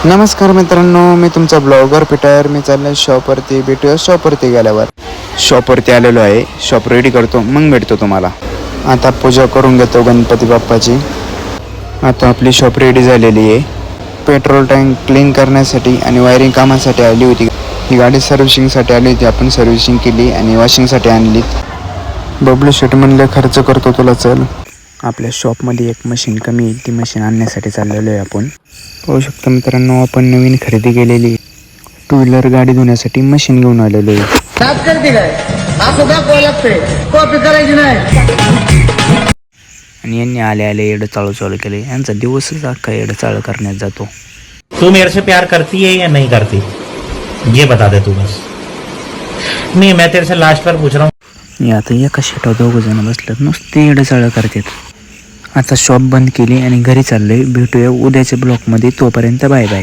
नमस्कार मित्रांनो, मी तुमचा ब्लॉगर पीटर. मी चाललो शॉपवरती. भेटूया शॉपवरती गेल्यावर. शॉपवरती आलेलो आहे. शॉप रेडी करतो, मग भेटतो तुम्हाला. आता पूजा करून घेतो गणपती बाप्पाची. आता आपली शॉप रेडी झालेली आहे. पेट्रोल टँक क्लीन करण्यासाठी आणि वायरिंग कामासाठी आली होती. ही गाडी सर्व्हिसिंगसाठी आली होती. आपण सर्व्हिसिंग केली आणि वॉशिंगसाठी आणली. बबलू शेट म्हणले खर्च करतो तुला, चल. आपल्या शॉपमध्ये एक मशीन कमी आहे, ती मशीन आणण्यासाठी चाललेलो आहे आपण. पाहू शकता मित्रांनो, आपण नवीन खरेदी केलेली 2 व्हीलर गाडी धुण्यासाठी मशीन घेऊन आलेलो आहे. आणि यांनी आले येडं चालू केले. यांचा दिवसच अख्खा येडं चालू करण्यात जातो. तू मेरे से प्यार करती है या नहीं करती, ये बता दे तू बस. नहीं, मैं तेरे से लास्ट बार पूछ रहा हूँ. आता एका शेटावर 2 जण बसल्यात, नुसते येडं चालू करतात. आता शॉप बंद केली आणि घरी चाललोय. भेटूया उद्याच्या ब्लॉकमध्ये. तोपर्यंत बाय बाय.